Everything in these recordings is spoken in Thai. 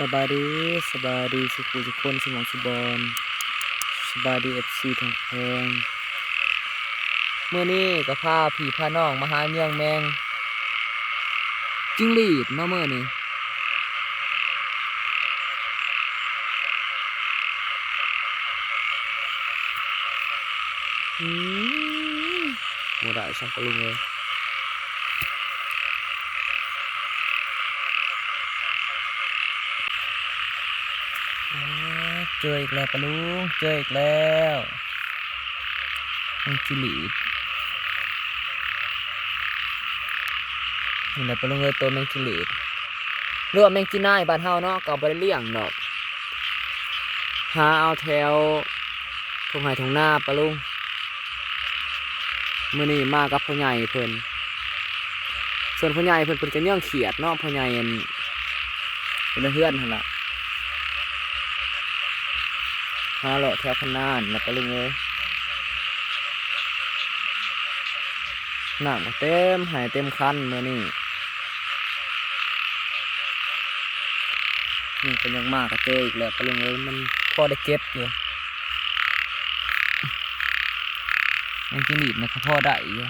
สบายดีสบายดีสุขุทุกคนสมองสุบอนสบายดีFCทางแพงเมื่อนี้ก็พาพี่พาน้องมาหาเนื่องแมงจิ้งหรีดเนาะเมื่อนี้อืมบ่ได้สักกะลุงเลยเจออีกแล้วปะลุงเจออีกแล้วแมงจิ้งหรีดนี่แหละปะลุงเลยตัวแมงจิ้งหรีดหรือว่าแมงจีน่ายบ้านเฮาเนาะก็บ่ได้เลี้ยงดอกหาเอาแถวทุ่งไร่ทุ่งนาปะลุงมื้อนี้มากับพ่อใหญ่เพิ่นส่วนพ่อใหญ่เพิ่นก็เนื่องเขียดเนาะพ่อใหญ่อันเป็นเพื่อนหั่นล่ะหาเลาะแถวคันนานแล้วปะลุงเอ้ยน้ำก็เต็มหายเต็มคันมื้อนี้นี่เป็นยังมากก็เจออีกแล้วปะลุงเอ้ยมันพอได้เก็บอยู่มันกินดิบนะก็พอได้อยู่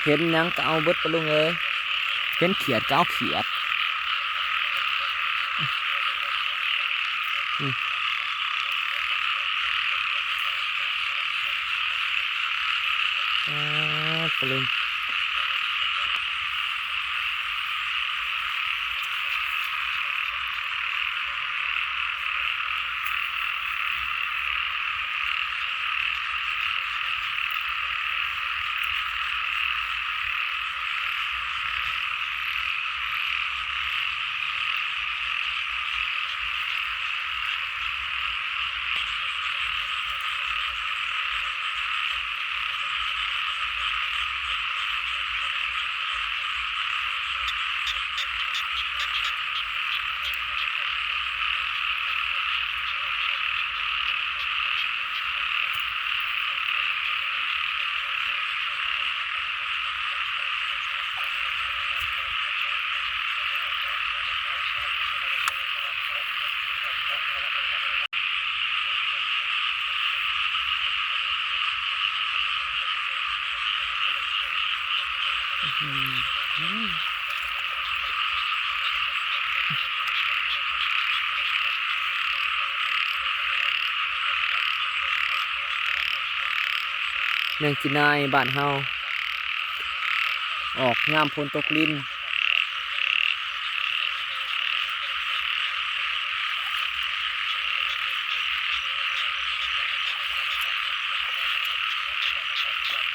เห็นหยังก็เอาเบิดปะลุงเอ้ยเห็นเขียดก็เอาเขียดปะลุงแมงจีนายบ้านเฮาออกยามฝนตกลิ้น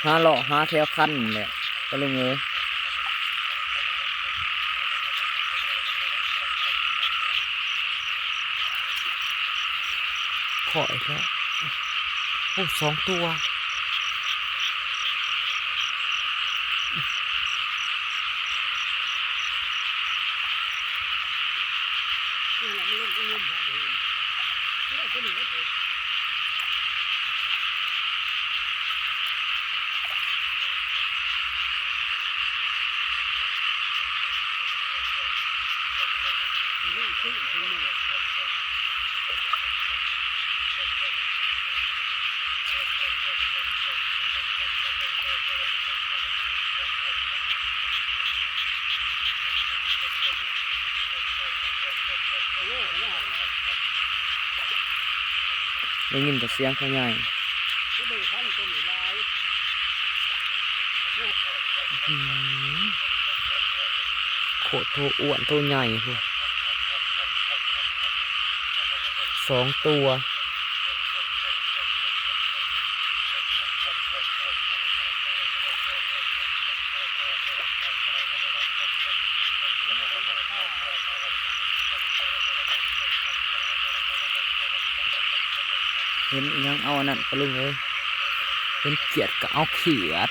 หาเลาะหาแถวคันแหละปะลุงเอ้ยขออีกแล้วโอ้2 ตัวได้ยินแต่เสียงเขาใหญ่โคตรโตอ้วนโตใหญ่พวก2 ตัวเห็นยังเอาอันนั้นปะลุงเอ้ยเห็นเขียดก็เอาเขียด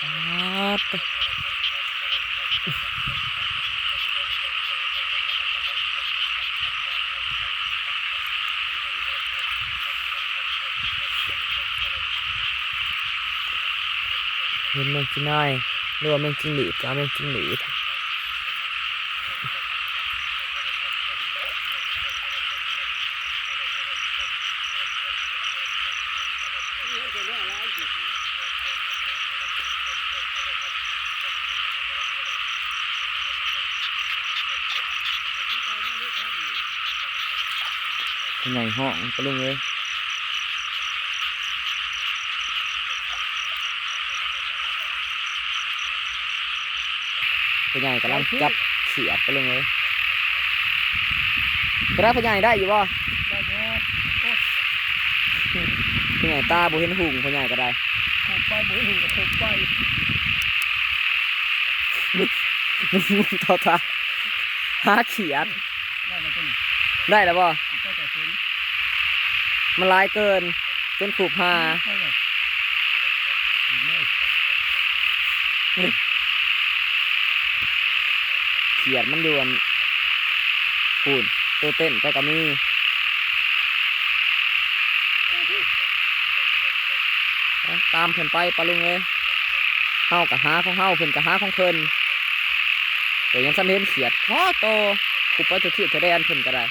ป๊าด เห็นแมงจีน่ายหรือว่าแมงจิ้งหรีดก็เอาแมงจิ้งหรีดเป็นไงห้องปะลุงเลยเป็นไงกำลังจับเขียดปะลุงเลยกระด้างเป็นไงได้อยู่บ่เป็นไงตาบุเห็นหุ่งเป็นไงก็ได้ขุบไปบุ้งกับขุบไปมึงต่อตาหาเขียดได้แล้วเป็นได้แล้วบ่ก็จะเป็นมันร้ายเกินจนขูบหาเขียดมันยวนปูนตัวเต้นไปกับมีตามเพิ่นไปปะลุงเลยเฮากับหาของเฮาเพิ่นกับหาของเพิ่นแต่ยังสำเห็นเขียดพอโตขูบไปจะเทียบจะได้อันเพิ่นก็ได้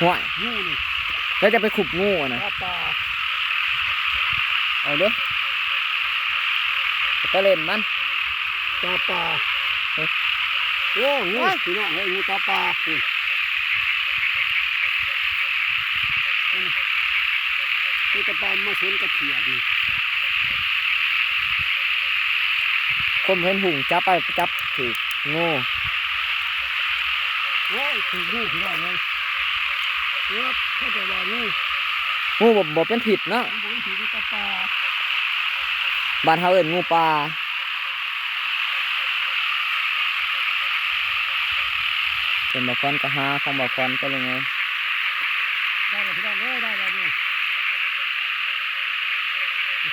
ห่วยแล้วจะไปขุบงูนะเอาเด้อตะเล่นมันตาปลาโอ้งูพี่น้องให้งูตาปลางูตาปลามาชนกับเขียดนี่คนเห็นหุ่งจับไปจับถืองูโอ้ยถืองูพี่น้องเลยเข้าใจว่างูบ่เป็นผิดเนาะงูถืองูตาปลาบ้านเฮาเอิ้นงูปลาเป็นบ่คอนก็หาของบ่คอนก็เลยไงได้แล้วพี่น้องได้แล้วนี่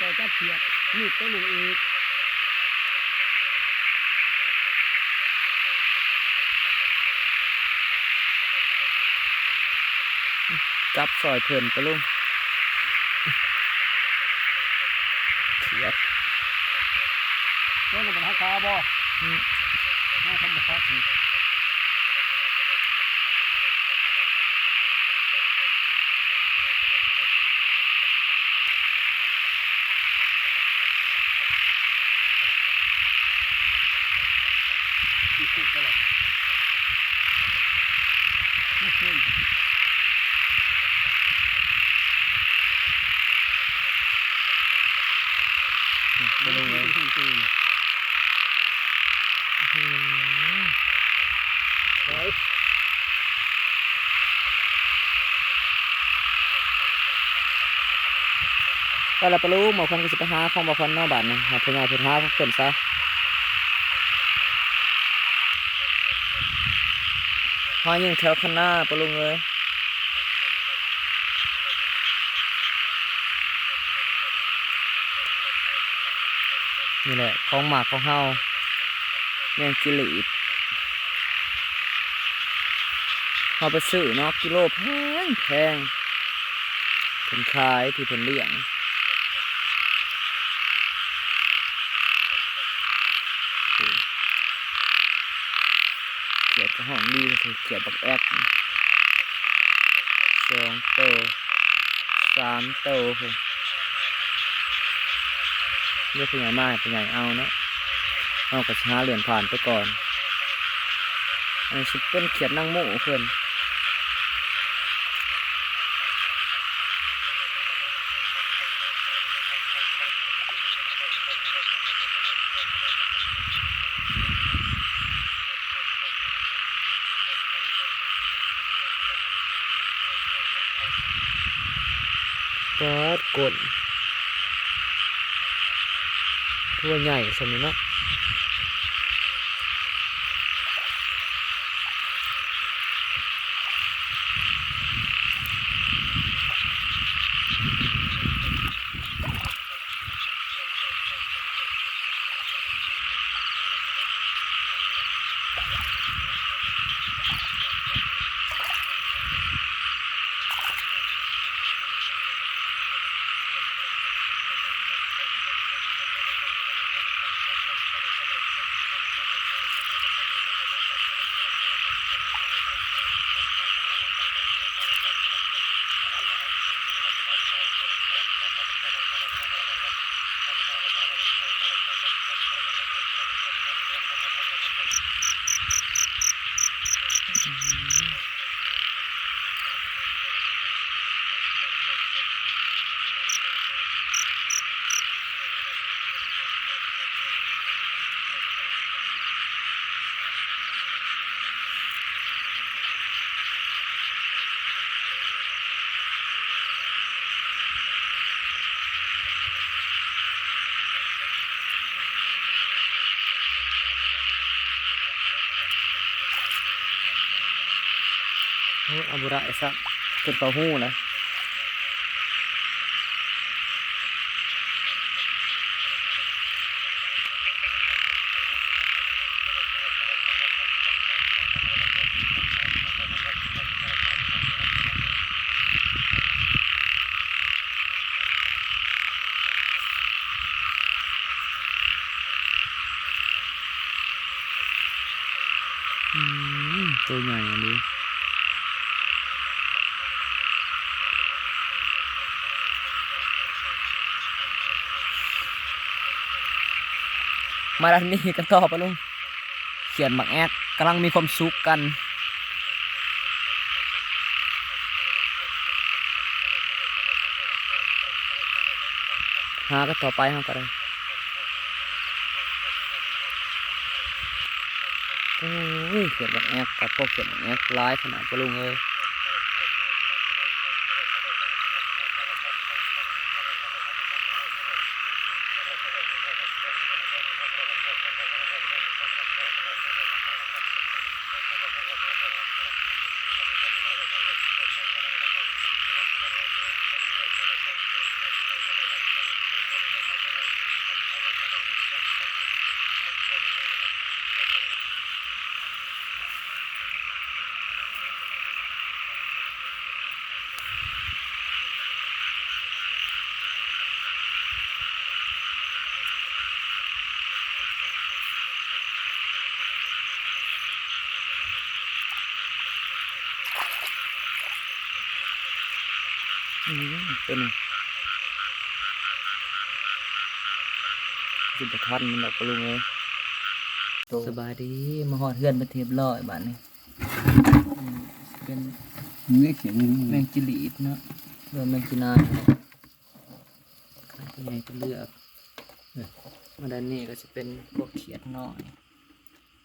จะจับเขียดนี่ตัวลุงอีกจับซอยเพิ่นปะลุงเขียดนี่มันเป็นหาคาบ่น่าทำแบบนี้ปะลุงเลยก็แล้วปะลุงบ่คอนก็สิไปหาของบ่คอนเนาะบาดนี้หาเพิ่นหาเพิ่นหาของเพิ่นซะหายิงแถวข้างหน้าปะลุงเลยนี่แหละของหมากของเฮาแมงจิลีดเฮาไปซื้อเนาะกิโลแพงเพิ่นขายที่เพิ่นเลี้ยงเขียดกระห้องดีก็คือเขียดบักแอก2 โต 3 โตเรียกเป็นไงมากเป็นไงเอาเนาะเอากระช้าเหรียญผ่านไปก่อนอันนี้ชิเป็นเขียดนั่งโม่เพื่อนปลากดทั่วใหญ่สมัยเนาะ อาบุระไอ้สัสเกิดเป่าหู้นะตัวใหญ่อันนี้มาด้านนี้กันต่อปะลุงเขียนหมักแอกกำลังมีความสุขกันหากันต่อไปหากันเลยโอ้ยเขียนหมักแอกกับพวกเขียนหมักแอกร้ายขนาดปะลุงเอ้ยเป็นสิบทันมันออกปะลุงเอ้ยสบายดีมาหอดเฮือนมาเทียบร้อยบ้านนี้เป็น นี่เขียนนี่ แมงจิลีดเนาะเรือแมงจีนายข้างตัวใหญ่ก็เลือกมาด้านนี้ก็จะเป็นพวกเขียดน้อย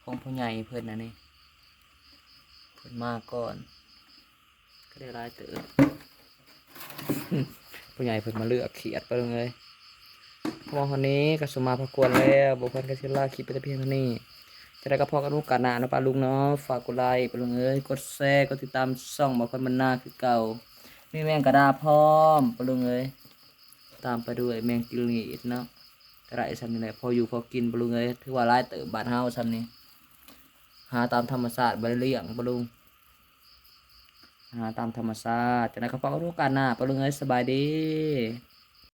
ของพ่อใหญ่เพื่อนนะนี่เพื่อนมาก่อนก็ได้ร้ายเต๋อ พ่อใหญ่เพื่อนมาเลือกเขียดไปเลยพอคนนี้ก็สมมาพากวนแล้วบุคคลก็ชิล่าคลิปไปแต่เพียงเท่านี้จะได้ก็พอกันลูกกันนะปลาลุงเนาะฝากกดไลค์ปลาลุงเอ้ยกดแชร์กดติดตามช่องบุคคลมันหน้าคือเก่ามีแมงกระดาพร้อมปลาลุงเอ้ยตามไปด้วยแมงกิลีดเนาะกระไรซ้ำนี่แหละพออยู่พอกินปลาลุงเอ้ยถือว่าร้ายเติบบาดเฮาซ้ำนี่หาตามธรรมชาติบริเลี่ยงปลาลุงหาตามธรรมชาติจะได้ก็พอกันลูกกันนะปลาลุงเอ้ยสบายดี